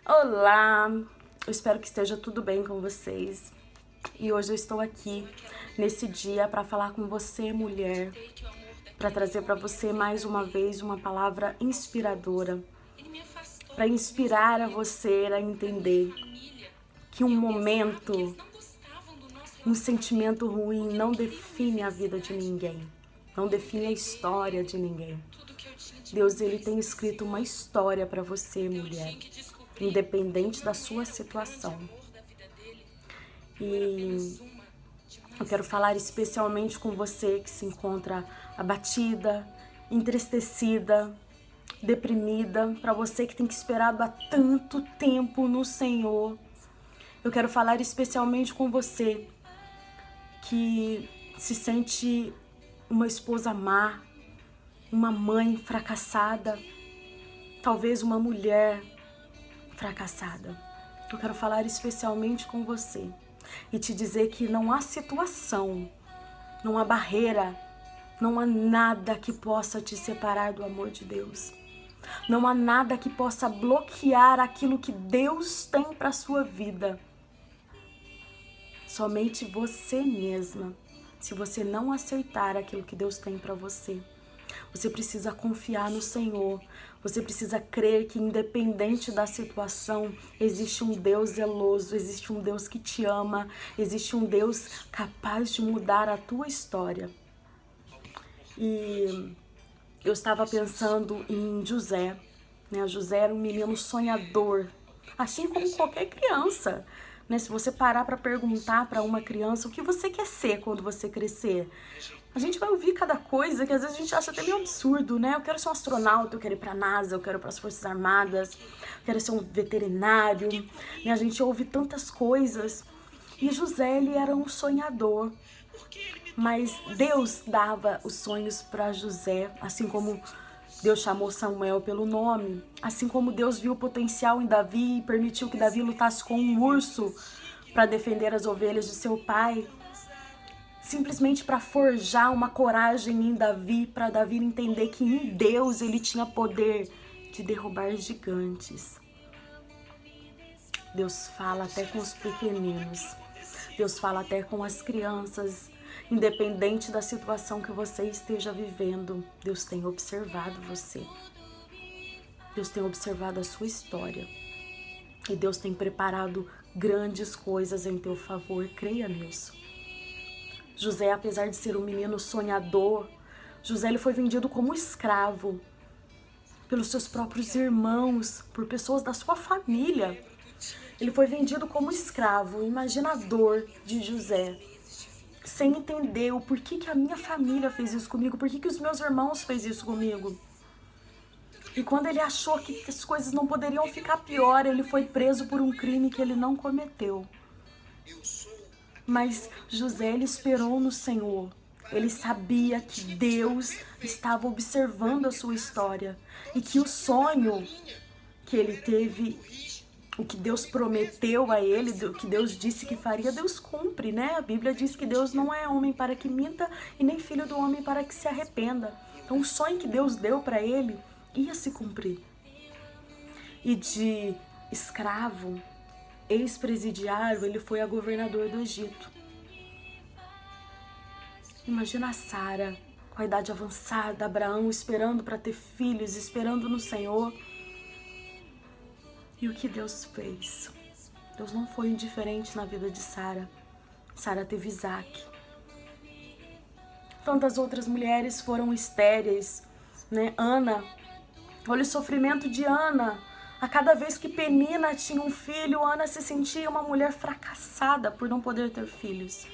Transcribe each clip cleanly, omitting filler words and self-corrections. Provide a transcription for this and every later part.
Olá, eu espero que esteja tudo bem com vocês. E hoje eu estou aqui nesse dia para falar com você, mulher, para trazer para você mais uma vez uma palavra inspiradora, para inspirar a você a entender que um momento, um sentimento ruim não define a vida de ninguém, não define a história de ninguém. Deus, ele tem escrito uma história para você, mulher, independente da sua situação. E eu quero falar especialmente com você que se encontra abatida, entristecida, deprimida, para você que tem esperado há tanto tempo no Senhor. Eu quero falar especialmente com você que se sente uma esposa má, uma mãe fracassada, talvez uma mulher fracassada. Eu quero falar especialmente com você e te dizer que não há situação, não há barreira, não há nada que possa te separar do amor de Deus. Não há nada que possa bloquear aquilo que Deus tem para sua vida. Somente você mesma. Se você não aceitar aquilo que Deus tem para você, você precisa confiar no Senhor. Você precisa crer que independente da situação, existe um Deus zeloso, existe um Deus que te ama, existe um Deus capaz de mudar a tua história. E eu estava pensando em José, né? José era um menino sonhador, assim como qualquer criança. Né? Se você parar para perguntar para uma criança o que você quer ser quando você crescer, a gente vai ouvir cada coisa que às vezes a gente acha até meio absurdo, né? Eu quero ser um astronauta, eu quero ir para a NASA, eu quero ir para as Forças Armadas, eu quero ser um veterinário, né? A gente ouve tantas coisas. E José, ele era um sonhador, mas Deus dava os sonhos para José, assim como Deus chamou Samuel pelo nome, assim como Deus viu o potencial em Davi e permitiu que Davi lutasse com um urso para defender as ovelhas de seu pai, simplesmente para forjar uma coragem em Davi, para Davi entender que em Deus ele tinha poder de derrubar gigantes. Deus fala até com os pequeninos, Deus fala até com as crianças. Independente da situação que você esteja vivendo, Deus tem observado você. Deus tem observado a sua história. E Deus tem preparado grandes coisas em teu favor, creia nisso. José, apesar de ser um menino sonhador, José ele foi vendido como escravo pelos seus próprios irmãos, por pessoas da sua família. Ele foi vendido como escravo. Imagina a dor de José, sem entender o porquê que a minha família fez isso comigo, porquê que os meus irmãos fez isso comigo. E quando ele achou que as coisas não poderiam ficar pior, ele foi preso por um crime que ele não cometeu. Mas José, ele esperou no Senhor. Ele sabia que Deus estava observando a sua história e que o sonho que ele teve, o que Deus prometeu a ele, o que Deus disse que faria, Deus cumpre, né? A Bíblia diz que Deus não é homem para que minta e nem filho do homem para que se arrependa. Então o sonho que Deus deu para ele ia se cumprir. E de escravo, ex-presidiário, ele foi a governador do Egito. Imagina a Sara, com a idade avançada, Abraão esperando para ter filhos, esperando no Senhor. E o que Deus fez? Deus não foi indiferente na vida de Sara. Sara teve Isaac. Tantas outras mulheres foram estéreis, né? Ana, olha o sofrimento de Ana. A cada vez que Penina tinha um filho, Ana se sentia uma mulher fracassada por não poder ter filhos.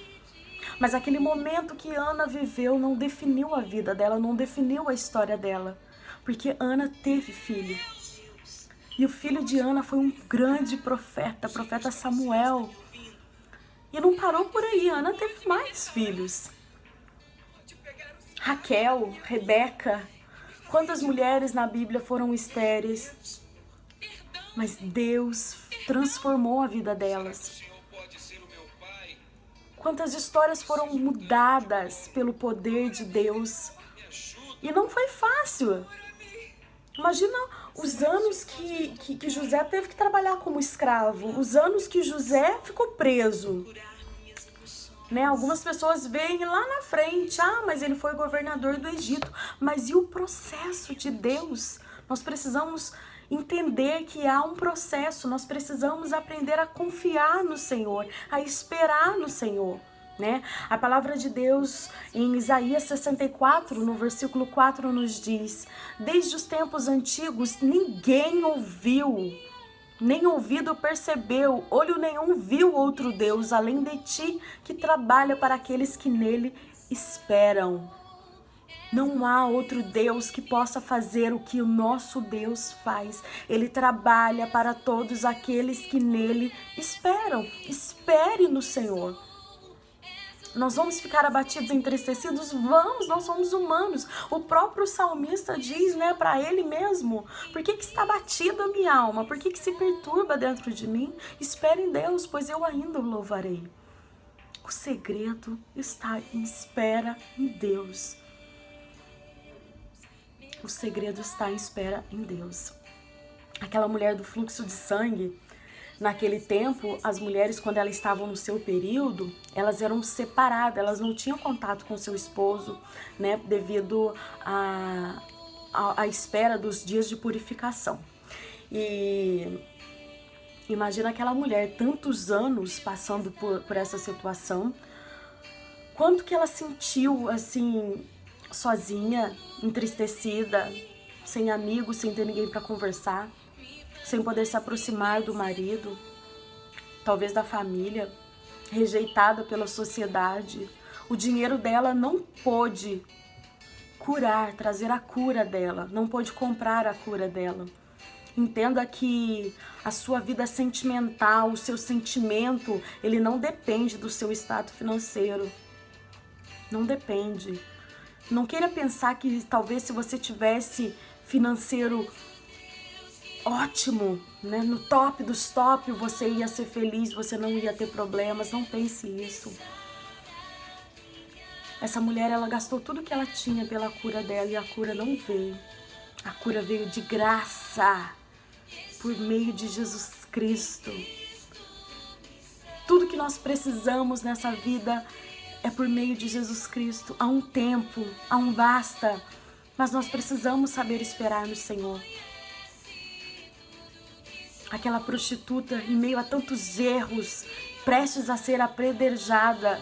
Mas aquele momento que Ana viveu não definiu a vida dela, não definiu a história dela. Porque Ana teve filho. E o filho de Ana foi um grande profeta, profeta Samuel. E não parou por aí, Ana teve mais filhos. Raquel, Rebeca, quantas mulheres na Bíblia foram estéreis? Mas Deus transformou a vida delas. Quantas histórias foram mudadas pelo poder de Deus? E não foi fácil. Imagina os anos que José teve que trabalhar como escravo, os anos que José ficou preso. Né? Algumas pessoas veem lá na frente, mas ele foi governador do Egito. Mas e o processo de Deus? Nós precisamos entender que há um processo, nós precisamos aprender a confiar no Senhor, a esperar no Senhor. Né? A palavra de Deus em Isaías 64, no versículo 4, nos diz: desde os tempos antigos ninguém ouviu, nem ouvido percebeu, olho nenhum viu outro Deus além de ti, que trabalha para aqueles que nele esperam. Não há outro Deus que possa fazer o que o nosso Deus faz. Ele trabalha para todos aqueles que nele esperam. Espere no Senhor. Nós vamos ficar abatidos e entristecidos? Vamos, nós somos humanos. O próprio salmista diz, né, para ele mesmo: por que está abatida a minha alma? Por que se perturba dentro de mim? Espere em Deus, pois eu ainda o louvarei. O segredo está em espera em Deus. O segredo está em espera em Deus. Aquela mulher do fluxo de sangue, naquele tempo, as mulheres, quando elas estavam no seu período, elas eram separadas, elas não tinham contato com seu esposo, né, devido à espera dos dias de purificação. E imagina aquela mulher, tantos anos passando por essa situação, quanto que ela sentiu, assim, sozinha, entristecida, sem amigos, sem ter ninguém para conversar, sem poder se aproximar do marido, talvez da família, rejeitada pela sociedade. O dinheiro dela não pôde curar, trazer a cura dela, não pôde comprar a cura dela. Entenda que a sua vida sentimental, o seu sentimento, ele não depende do seu status financeiro. Não depende. Não queira pensar que talvez se você tivesse financeiro ótimo, né, no top dos top, você ia ser feliz, você não ia ter problemas. Não pense isso. Essa mulher, ela gastou tudo que ela tinha pela cura dela e a cura não veio. A cura veio de graça, por meio de Jesus Cristo. Tudo que nós precisamos nessa vida é por meio de Jesus Cristo. Há um tempo, há um basta, mas nós precisamos saber esperar no Senhor. Aquela prostituta, em meio a tantos erros, prestes a ser apedrejada,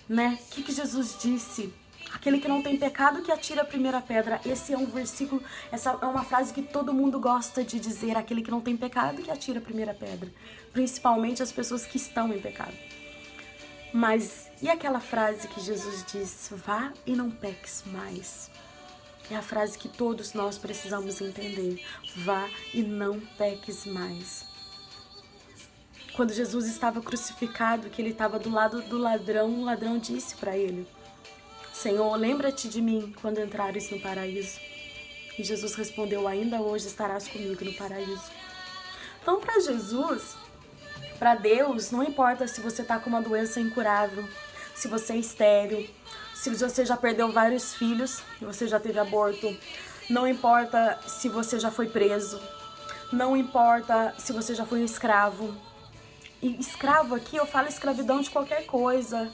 né? O que Jesus disse? Aquele que não tem pecado que atira a primeira pedra. Esse é um versículo, essa é uma frase que todo mundo gosta de dizer: aquele que não tem pecado que atira a primeira pedra. Principalmente as pessoas que estão em pecado. Mas e aquela frase que Jesus diz: vá e não peques mais? É a frase que todos nós precisamos entender. Vá e não peques mais. Quando Jesus estava crucificado, que ele estava do lado do ladrão, o ladrão disse para ele: Senhor, lembra-te de mim quando entrares no paraíso. E Jesus respondeu: ainda hoje estarás comigo no paraíso. Então, para Jesus, para Deus, não importa se você está com uma doença incurável, se você é estéril, se você já perdeu vários filhos, se você já teve aborto, não importa se você já foi preso, não importa se você já foi um escravo. E escravo aqui, eu falo escravidão de qualquer coisa.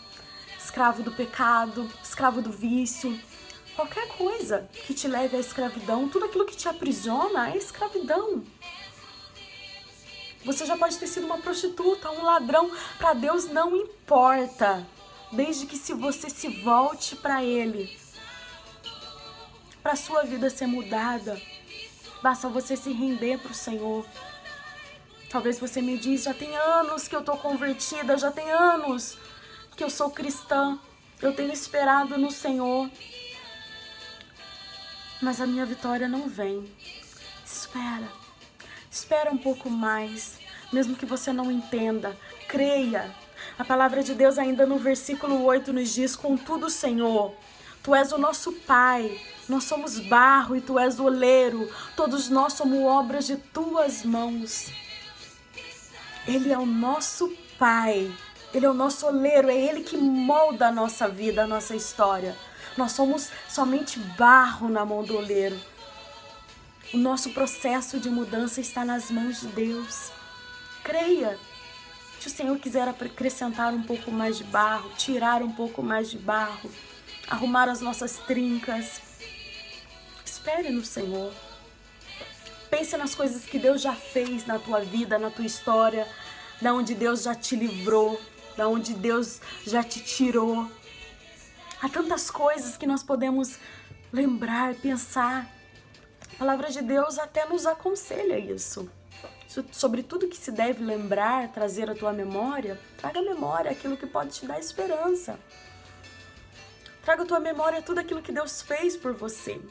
Escravo do pecado, escravo do vício, qualquer coisa que te leve à escravidão, tudo aquilo que te aprisiona é escravidão. Você já pode ter sido uma prostituta, um ladrão, para Deus não importa, desde que se você se volte para Ele, para a sua vida ser mudada, basta você se render para o Senhor. Talvez você me diz: já tem anos que eu estou convertida, já tem anos que eu sou cristã, eu tenho esperado no Senhor, mas a minha vitória não vem. Espera um pouco mais, mesmo que você não entenda, creia. A palavra de Deus ainda no versículo 8 nos diz: contudo, Senhor, Tu és o nosso Pai, nós somos barro e Tu és o oleiro, todos nós somos obras de Tuas mãos. Ele é o nosso Pai. Ele é o nosso oleiro, é Ele que molda a nossa vida, a nossa história. Nós somos somente barro na mão do oleiro. O nosso processo de mudança está nas mãos de Deus. Creia. Se o Senhor quiser acrescentar um pouco mais de barro, tirar um pouco mais de barro, arrumar as nossas trincas, espere no Senhor. Pense nas coisas que Deus já fez na tua vida, na tua história, da onde Deus já te livrou, da onde Deus já te tirou. Há tantas coisas que nós podemos lembrar, pensar. A palavra de Deus até nos aconselha isso. Sobre tudo que se deve lembrar, trazer à tua memória, traga à memória aquilo que pode te dar esperança. Traga à tua memória tudo aquilo que Deus fez por você.